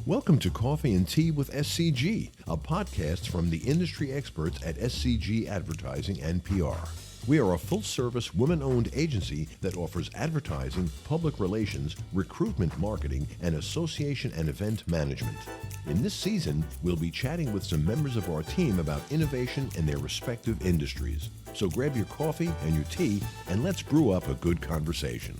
Welcome to Coffee and Tea with SCG, a podcast from the industry experts at SCG Advertising and PR. We are a full-service, women-owned agency that offers advertising, public relations, recruitment marketing, and association and event management. In this season, we'll be chatting with some members of our team about innovation in their respective industries. So grab your coffee and your tea, and let's brew up a good conversation.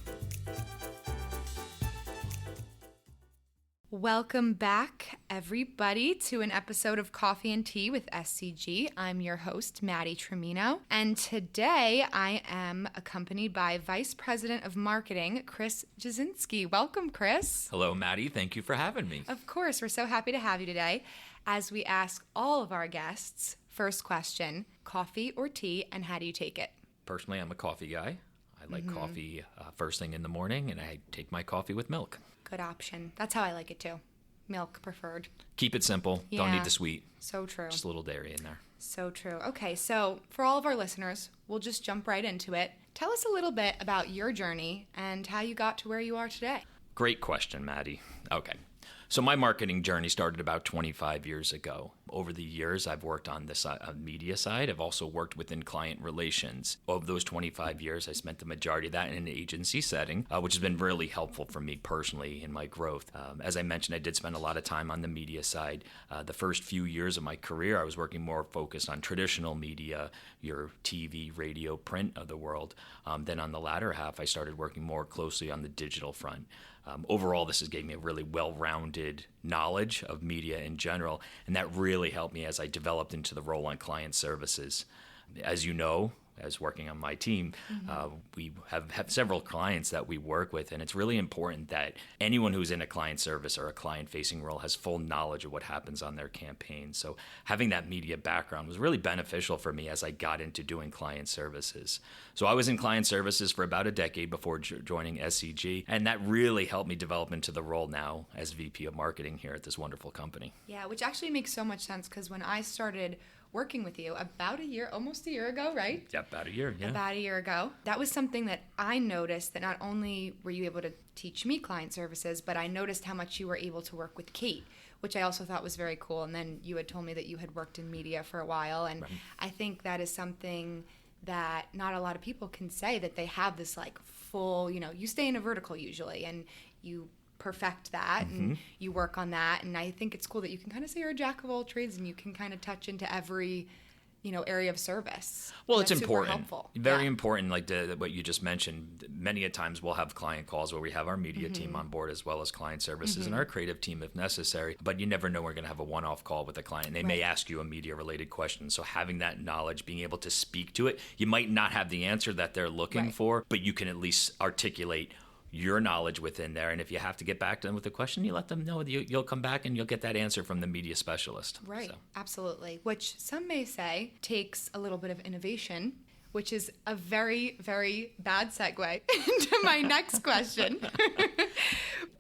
Welcome back, everybody, to an episode of Coffee and Tea with SCG. I'm your host, Maddie Trimino, and today I am accompanied by Vice President of Marketing, Chris Jasinki. Welcome, Chris. Hello, Maddie. Thank you for having me. Of course, we're so happy to have you today. As we ask all of our guests, first question, coffee or tea, and how do you take it? Personally, I'm a coffee guy. I like coffee first thing in the morning, and I take my coffee with milk. Good option. That's how I like it too. Milk preferred. Keep it simple. Yeah. Don't need the sweet. So true. Just a little dairy in there. So true. Okay, so for all of our listeners, we'll just jump right into it. Tell us a little bit about your journey and how you got to where you are today. Great question, Maddie. Okay. So my marketing journey started about 25 years ago. Over the years, I've worked on the media side. I've also worked within client relations. Of those 25 years, I spent the majority of that in an agency setting, which has been really helpful for me personally in my growth. As I mentioned, I did spend a lot of time on the media side. The first few years of my career, I was working more focused on traditional media, your TV, radio, print of the world. Then on the latter half, I started working more closely on the digital front. Overall, this has gave me a really well-rounded knowledge of media in general, and that really helped me as I developed into the role on client services. As you know, as working on my team, we have several clients that we work with, and it's really important that anyone who's in a client service or a client-facing role has full knowledge of what happens on their campaign. So having that media background was really beneficial for me as I got into doing client services. So I was in client services for about a decade before joining SCG, and that really helped me develop into the role now as VP of Marketing here at this wonderful company. Yeah, which actually makes so much sense because when I started working with you about a year, almost a year ago, right? Yeah, about a year, yeah. About a year ago. That was something that I noticed, that not only were you able to teach me client services, but I noticed how much you were able to work with Kate, which I also thought was very cool. And then you had told me that you had worked in media for a while. And right. I think that is something that not a lot of people can say, that they have this like full, you stay in a vertical usually and you perfect that and you work on that, and I think it's cool that you can kind of say you're a jack of all trades and you can kind of touch into every area of service. Well, it's important. Helpful. Very important, like what you just mentioned. Many a times we'll have client calls where we have our media team on board as well as client services and our creative team if necessary, but you never know we're going to have a one-off call with a client. They may ask you a media-related question, so having that knowledge, being able to speak to it, you might not have the answer that they're looking for, but you can at least articulate your knowledge within there, and if you have to get back to them with a question, you let them know you'll come back and you'll get that answer from the media specialist. Right, so. Absolutely. Which some may say takes a little bit of innovation, which is a very, very bad segue into my next question.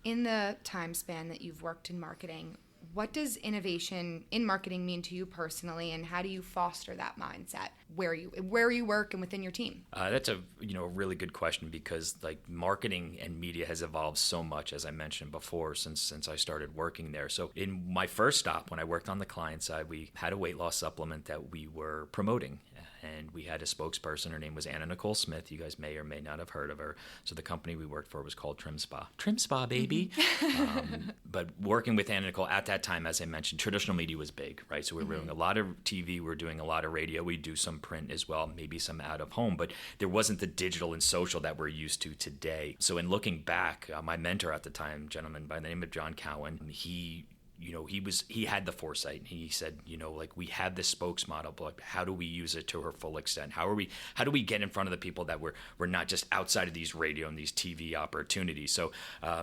In the time span that you've worked in marketing, what does innovation in marketing mean to you personally, and how do you foster that mindset where you work and within your team? That's a really good question, because like marketing and media has evolved so much, as I mentioned before, since I started working there. So in my first stop, when I worked on the client side, we had a weight loss supplement that we were promoting. And we had a spokesperson. Her name was Anna Nicole Smith. You guys may or may not have heard of her. So the company we worked for was called Trim Spa. Trim Spa, baby. But working with Anna Nicole at that time, as I mentioned, traditional media was big, right? So we were doing a lot of TV. We were doing a lot of radio. We do some print as well, maybe some out of home. But there wasn't the digital and social that we're used to today. So in looking back, my mentor at the time, a gentleman by the name of John Cowan, he had the foresight. He said, we have this spokes model, but how do we use it to her full extent? How do we get in front of the people that we're not just outside of these radio and these TV opportunities? So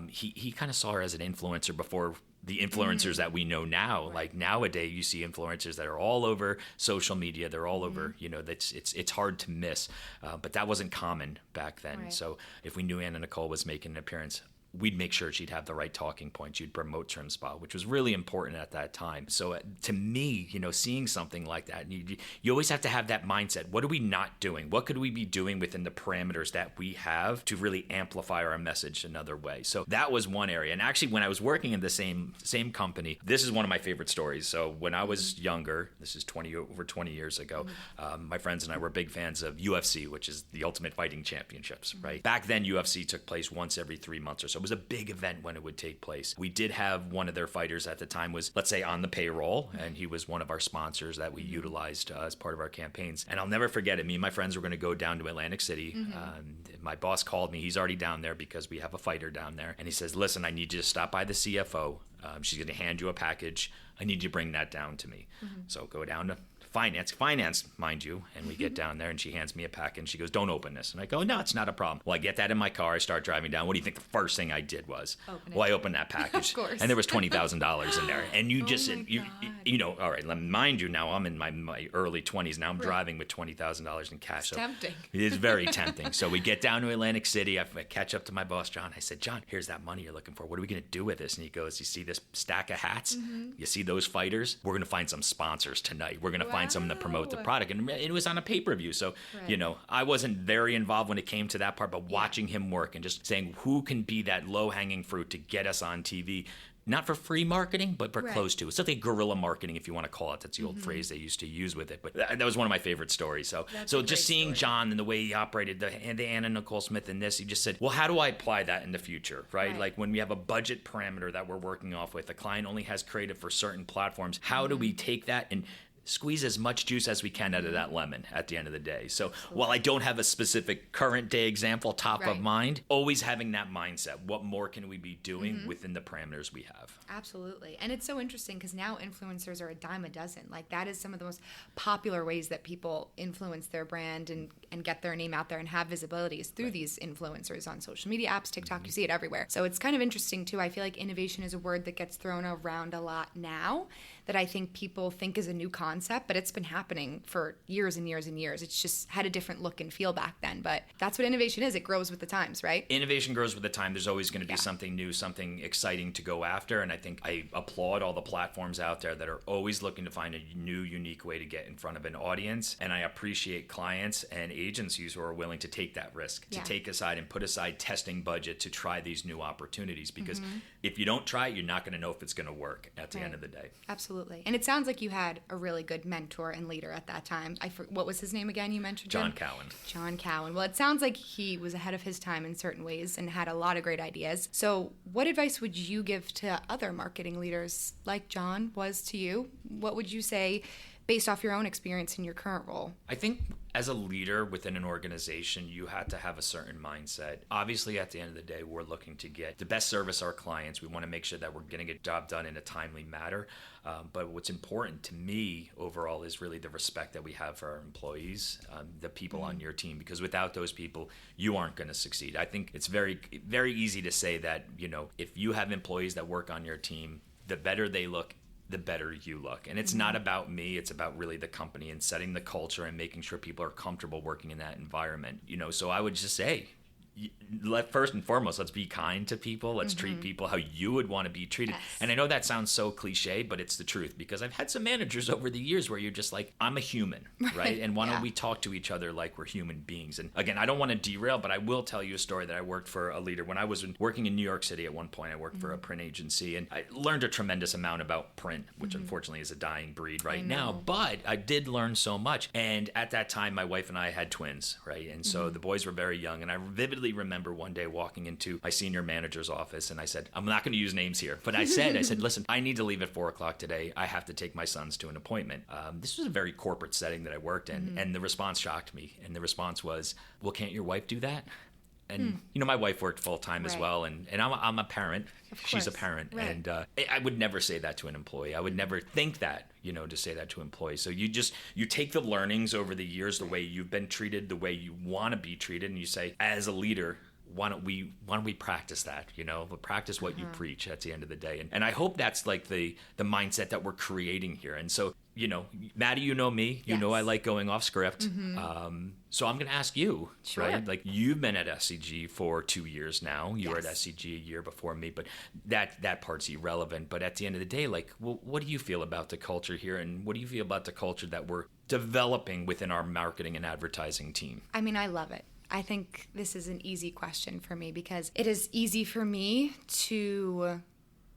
he kind of saw her as an influencer before the influencers that we know now. Right. Like nowadays, you see influencers that are all over social media. They're all over, it's hard to miss. But that wasn't common back then. Right. So if we knew Anna Nicole was making an appearance, we'd make sure she'd have the right talking points. You'd promote Trim Spa, which was really important at that time. So to me, seeing something like that, you always have to have that mindset. What are we not doing? What could we be doing within the parameters that we have to really amplify our message another way? So that was one area. And actually, when I was working in the same company, this is one of my favorite stories. So when I was younger, this is over 20 years ago, my friends and I were big fans of UFC, which is the Ultimate Fighting Championships, right? Back then, UFC took place once every 3 months or so. It was a big event when it would take place. We did have one of their fighters at the time was, let's say, on the payroll, and he was one of our sponsors that we utilized as part of our campaigns. And I'll never forget it. Me and my friends were going to go down to Atlantic City. My boss called me. He's already down there because we have a fighter down there. And he says, listen, I need you to stop by the CFO. She's going to hand you a package. I need you to bring that down to me. So go down to finance, mind you, and we get down there and she hands me a pack and she goes, don't open this. And I go, no, it's not a problem. Well, I get that in my car. I start driving down. What do you think the first thing I did was? I opened that package. Of course. And there was $20,000 in there. And you just, all right, mind you, now I'm in my early 20s. Now I'm driving with $20,000 in cash. So tempting. It is very tempting. So we get down to Atlantic City. I catch up to my boss, John. I said, John, here's that money you're looking for. What are we going to do with this? And he goes, you see this stack of hats? You see those fighters? We're going to find some sponsors tonight. We're going to find someone to promote the product. And it was on a pay-per-view. So, I wasn't very involved when it came to that part, but watching him work and just saying who can be that low-hanging fruit to get us on TV. Not for free marketing, but for close to. It's something guerrilla marketing, if you want to call it. That's the old phrase they used to use with it. But that was one of my favorite stories. So just seeing John and the way he operated, the Anna Nicole Smith and this, he just said, well, how do I apply that in the future, right? Like when we have a budget parameter that we're working off with, the client only has creative for certain platforms. How do we take that and squeeze as much juice as we can out of that lemon at the end of the day? So while I don't have a specific current day example top of mind, always having that mindset, what more can we be doing within the parameters we have? Absolutely. And it's so interesting because now influencers are a dime a dozen. Like that is some of the most popular ways that people influence their brand and get their name out there and have visibility is through these influencers on social media apps, TikTok, you see it everywhere. So it's kind of interesting too. I feel like innovation is a word that gets thrown around a lot now that I think people think is a new concept, but it's been happening for years and years and years. It's just had a different look and feel back then. But that's what innovation is. It grows with the times, right? Innovation grows with the time. There's always going to be something new, something exciting to go after. And I think I applaud all the platforms out there that are always looking to find a new, unique way to get in front of an audience. And I appreciate clients and agencies who are willing to take that risk, to take aside and put aside testing budget to try these new opportunities. Because if you don't try it, you're not going to know if it's going to work at the end of the day. Absolutely. And it sounds like you had a really good mentor and leader at that time. What was his name again? You mentioned John him? Cowan. John Cowan. Well, it sounds like he was ahead of his time in certain ways and had a lot of great ideas. So what advice would you give to other marketing leaders like John was to you? What would you say based off your own experience in your current role? I think as a leader within an organization, you have to have a certain mindset. Obviously, at the end of the day, we're looking to get the best service our clients. We want to make sure that we're getting a job done in a timely manner. But what's important to me overall is really the respect that we have for our employees, the people on your team, because without those people, you aren't going to succeed. I think it's very, very easy to say that, if you have employees that work on your team, the better they look, the better you look. And it's not about me, it's about really the company and setting the culture and making sure people are comfortable working in that environment. So I would just say, first and foremost, let's be kind to people. Let's treat people how you would want to be treated. Yes. And I know that sounds so cliche, but it's the truth, because I've had some managers over the years where you're just like, I'm a human, right? And why don't we talk to each other like we're human beings? And again, I don't want to derail, but I will tell you a story that I worked for a leader. When I was working in New York City at one point, I worked for a print agency, and I learned a tremendous amount about print, which unfortunately is a dying breed right now. But I did learn so much. And at that time, my wife and I had twins, right? And so the boys were very young, and I vividly remember one day walking into my senior manager's office, and I said, I'm not going to use names here, but I said, listen, I need to leave at 4:00 today. I have to take my sons to an appointment. This was a very corporate setting that I worked in, and the response shocked me. And the response was, well, can't your wife do that? And, my wife worked full time as well. And I'm a parent. She's a parent. Right. And I would never say that to an employee. I would never think that, to say that to employees. So you take the learnings over the years, the way you've been treated, the way you want to be treated. And you say, as a leader, why don't we practice that, but practice what you preach at the end of the day. And I hope that's like the mindset that we're creating here. And so Maddie, you know me. You know I like going off script. So I'm going to ask you, Sure. right? Like, you've been at SCG for 2 years now. You were at Yes. SCG a year before me, but that part's irrelevant. But at the end of the day, like, well, what do you feel about the culture here, and what do you feel about the culture that we're developing within our marketing and advertising team? I mean, I love it. I think this is an easy question for me because it is easy for me to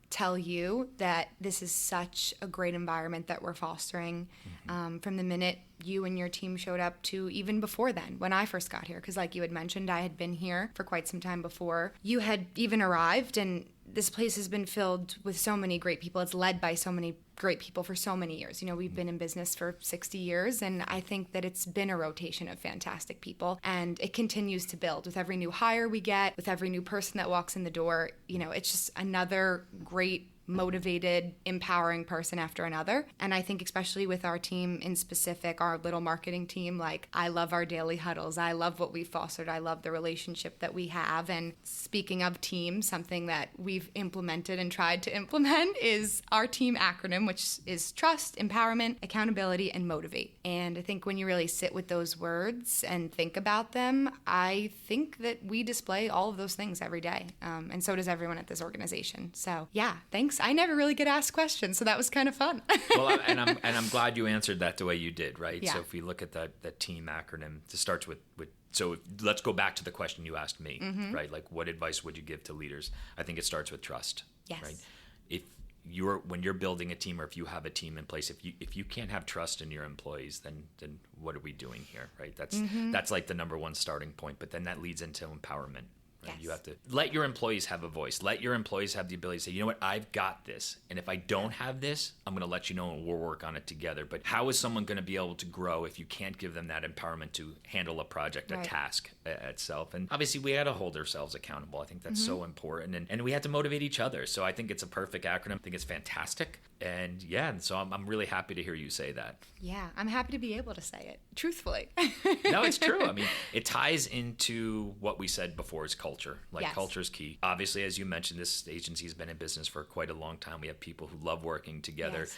tell you that this is such a great environment that we're fostering from the minute you and your team showed up to even before then when I first got here. Because like you had mentioned, I had been here for quite some time before you had even arrived, and this place has been filled with so many great people. It's led by so many great people for so many years. We've been in business for 60 years, and I think that it's been a rotation of fantastic people, and it continues to build with every new hire we get, with every new person that walks in the door. It's just another great, motivated, empowering person after another. And I think especially with our team in specific, our little marketing team, like, I love our daily huddles. I love what we've fostered. I love the relationship that we have. And speaking of team, something that we've implemented and tried to implement is our team acronym, which is trust, empowerment, accountability, and motivate. And I think when you really sit with those words and think about them, I think that we display all of those things every day. And so does everyone at this organization. So yeah, thanks. I never really get asked questions, so that was kind of fun. Well, I'm glad you answered that the way you did, right? Yeah. So if we look at that team acronym, it starts with so let's go back to the question you asked me, right? Like, what advice would you give to leaders? I think it starts with trust, Yes. right? When you're building a team, or if you have a team in place, if you can't have trust in your employees, then what are we doing here, right? That's like the number one starting point. But then that leads into empowerment. Right? Yes. You have to let your employees have a voice. Let your employees have the ability to say, you know what, I've got this. And if I don't have this, I'm going to let you know and we'll work on it together. But how is someone going to be able to grow if you can't give them that empowerment to handle a project, Right. a task itself? And obviously we had to hold ourselves accountable. I think that's so important. And we had to motivate each other. So I think it's a perfect acronym. I think it's fantastic. And so I'm really happy to hear you say that. Yeah, I'm happy to be able to say it, truthfully. No, it's true. I mean, it ties into what we said before is culture. Like, Yes. culture is key. Obviously, as you mentioned, this agency has been in business for quite a long time. We have people who love working together. Yes.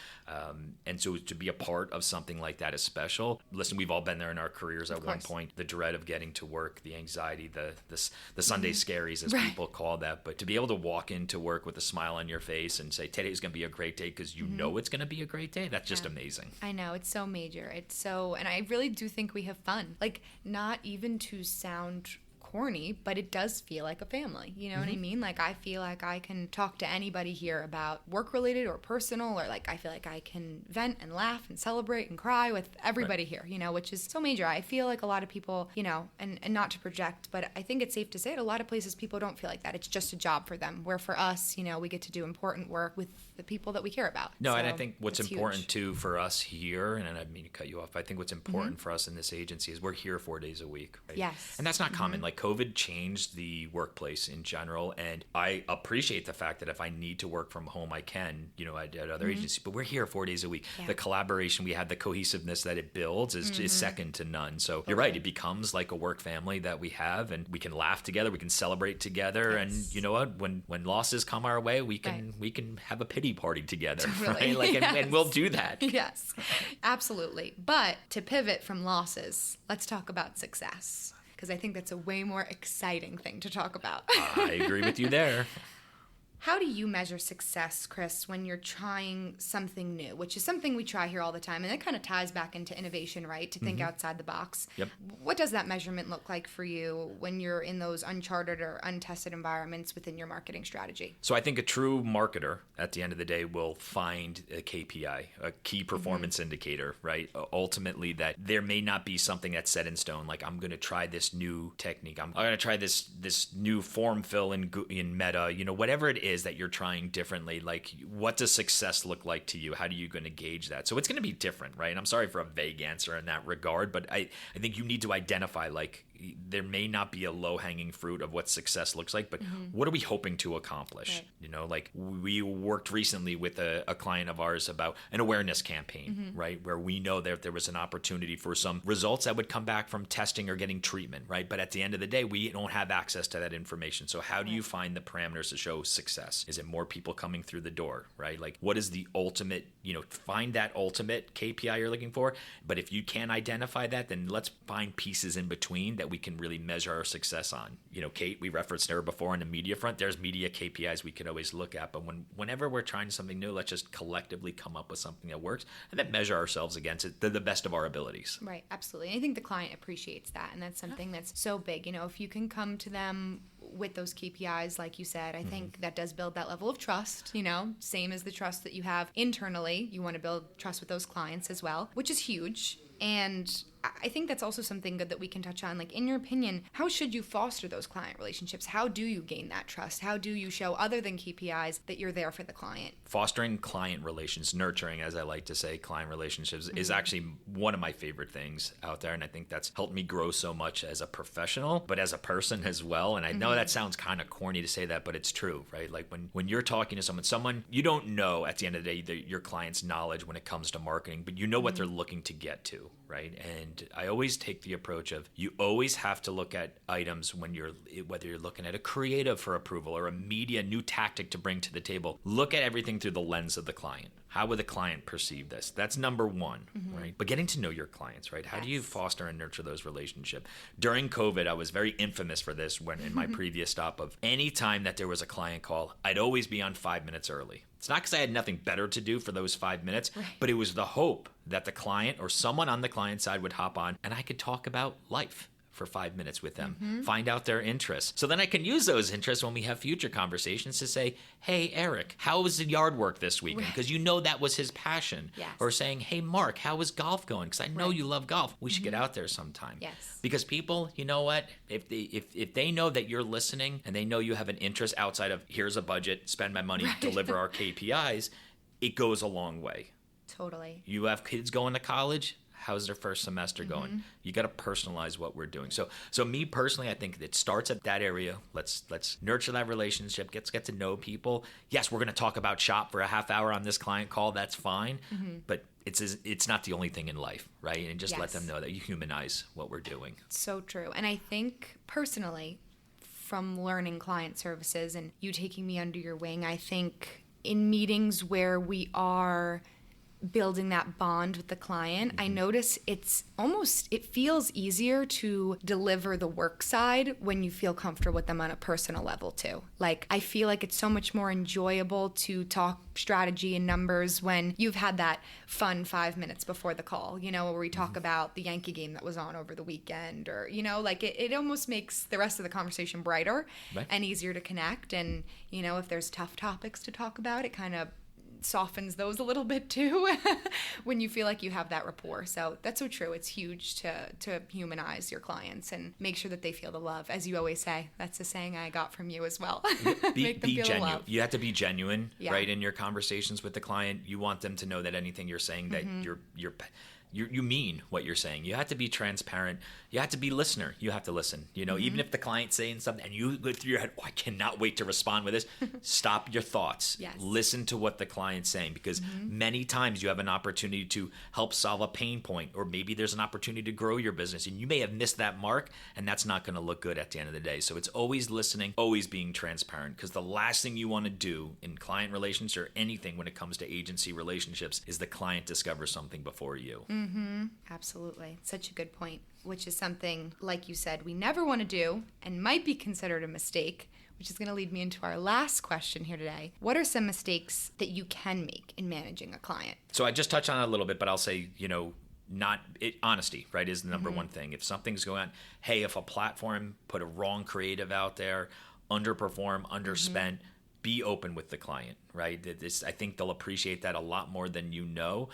And so to be a part of something like that is special. Listen, we've all been there in our careers at one course. point. The dread of getting to work, the anxiety, the Sunday scaries, as Right. people call that. But to be able to walk into work with a smile on your face and say, today's going to be a great day because you know it's going to be a great day, that's just amazing. I know, it's so major. And I really do think we have fun. Like, not even to sound corny, but it does feel like a family. You know what I mean? Like, I feel like I can talk to anybody here about work-related or personal, or like I feel like I can vent and laugh and celebrate and cry with everybody here, which is so major. I feel like a lot of people, and not to project, but I think it's safe to say at a lot of places people don't feel like that. It's just a job for them. Where for us, we get to do important work with the people that we care about. No, and I So think what's it's important huge. too for us here, and I didn't mean to cut you off, I think what's important for us in this agency is we're here 4 days a week. Right? Yes. And that's not common. Like, COVID changed the workplace in general, and I appreciate the fact that if I need to work from home, I can, at other agencies, but we're here 4 days a week. Yeah. The collaboration we have, the cohesiveness that it builds is second to none. So you're right, it becomes like a work family that we have, and we can laugh together, we can celebrate together, Yes. and you know what, when losses come our way, we can have a pity party together. Totally. Right? Like, and we'll do that. Yes, absolutely. But to pivot from losses, let's talk about success, because I think that's a way more exciting thing to talk about. I agree with you there. How do you measure success, Chris, when you're trying something new, which is something we try here all the time, and it kind of ties back into innovation, right? To think outside the box. Yep. What does that measurement look like for you when you're in those uncharted or untested environments within your marketing strategy? So I think a true marketer, at the end of the day, will find a KPI, a key performance indicator, right? Ultimately, that there may not be something that's set in stone. Like, I'm going to try this new technique. I'm going to try this new form fill in Meta. Whatever it is that you're trying differently. Like, what does success look like to you? How are you going to gauge that? So it's going to be different, right? And I'm sorry for a vague answer in that regard, but I think you need to identify, like, there may not be a low-hanging fruit of what success looks like, but what are we hoping to accomplish? Right. Like we worked recently with a client of ours about an awareness campaign, right? Where we know that there was an opportunity for some results that would come back from testing or getting treatment, right? But at the end of the day, we don't have access to that information. So how do you find the parameters to show success? Is it more people coming through the door, right? Like what is the ultimate, find that ultimate KPI you're looking for. But if you can't identify that, then let's find pieces in between that we can really measure our success on. Kate, we referenced her before on the media front. There's media KPIs we could always look at. But whenever we're trying something new, let's just collectively come up with something that works and then measure ourselves against it to the best of our abilities. Right, absolutely. I think the client appreciates that, and that's something that's so big. If you can come to them with those KPIs, like you said, I think that does build that level of trust, same as the trust that you have internally. You want to build trust with those clients as well, which is huge. And I think that's also something good that we can touch on. Like, in your opinion, how should you foster those client relationships? How do you gain that trust? How do you show, other than KPIs, that you're there for the client? Fostering client relations, nurturing, as I like to say, client relationships is actually one of my favorite things out there. And I think that's helped me grow so much as a professional, but as a person as well. And I know that sounds kind of corny to say that, but it's true, right? Like when you're talking to someone, you don't know at the end of the day your client's knowledge when it comes to marketing, but you know what they're looking to get to, right? And I always take the approach of you always have to look at items whether you're looking at a creative for approval or a media new tactic to bring to the table. Look at everything through the lens of the client. How would the client perceive this? That's number one, right? But getting to know your clients, right? How do you foster and nurture those relationships? During COVID, I was very infamous for this when in my previous stop of any time that there was a client call, I'd always be on 5 minutes early. It's not because I had nothing better to do for those 5 minutes, but it was the hope that the client or someone on the client side would hop on and I could talk about life for 5 minutes with them, find out their interests. So then I can use those interests when we have future conversations to say, hey, Eric, how was the yard work this weekend? Because that was his passion. Yes. Or saying, hey, Mark, how was golf going? Because I know you love golf. We should get out there sometime. Yes. Because people, you know what? If they know that you're listening and they know you have an interest outside of here's a budget, spend my money, deliver our KPIs, it goes a long way. Totally. You have kids going to college. How's their first semester going? You got to personalize what we're doing. So me personally, I think it starts at that area. Let's nurture that relationship. Get to know people. Yes, we're going to talk about shop for a half hour on this client call. That's fine. But it's not the only thing in life, right? And just let them know that you humanize what we're doing. So true. And I think personally, from learning client services and you taking me under your wing, I think in meetings where we are building that bond with the client, I notice it feels easier to deliver the work side when you feel comfortable with them on a personal level too. Like, I feel like it's so much more enjoyable to talk strategy and numbers when you've had that fun 5 minutes before the call, where we talk about the Yankee game that was on over the weekend, or, like it almost makes the rest of the conversation brighter and easier to connect. And, if there's tough topics to talk about, it kind of softens those a little bit too when you feel like you have that rapport. So that's so true. It's huge to humanize your clients and make sure that they feel the love. As you always say, that's a saying I got from you as well. Make them feel genuine. the love. You have to be genuine, right? In your conversations with the client, you want them to know that anything you're saying that you mean what you're saying. You have to be transparent. You have to be listener. You have to listen. Even if the client's saying something and you go through your head, I cannot wait to respond with this. Stop your thoughts. Yes. Listen to what the client's saying, because many times you have an opportunity to help solve a pain point, or maybe there's an opportunity to grow your business and you may have missed that mark, and that's not going to look good at the end of the day. So it's always listening, always being transparent, because the last thing you want to do in client relations or anything when it comes to agency relationships is the client discover something before you. Absolutely. Such a good point, which is something, like you said, we never want to do and might be considered a mistake, which is going to lead me into our last question here today. What are some mistakes that you can make in managing a client? So I just touched on it a little bit, but I'll say, honesty, right, is the number one thing. If something's going on, hey, if a platform put a wrong creative out there, underperform, underspent, be open with the client. right? I think they'll appreciate that a lot more than you know.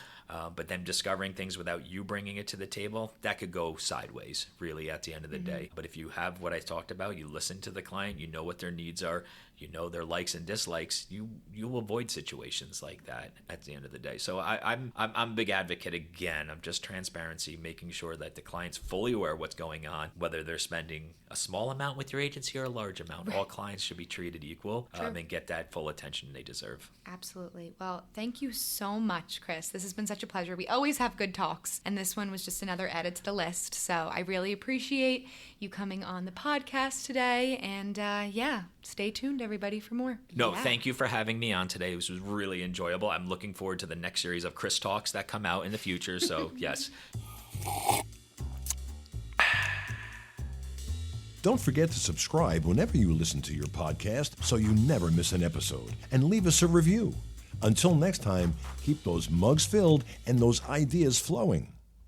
But them discovering things without you bringing it to the table, that could go sideways, really, at the end of the day. But if you have what I talked about, you listen to the client, you know what their needs are, you know their likes and dislikes, you'll avoid situations like that at the end of the day. So I'm a big advocate, again, of just transparency, making sure that the client's fully aware of what's going on, whether they're spending a small amount with your agency or a large amount. All clients should be treated equal and get that full attention they deserve. Absolutely. Well, thank you so much, Chris. This has been such a pleasure. We always have good talks, and this one was just another added to the list. So I really appreciate you coming on the podcast today. And stay tuned, everybody, for more. Thank you for having me on today. This was really enjoyable. I'm looking forward to the next series of Chris Talks that come out in the future. So, yes. Don't forget to subscribe whenever you listen to your podcast so you never miss an episode. And leave us a review. Until next time, keep those mugs filled and those ideas flowing.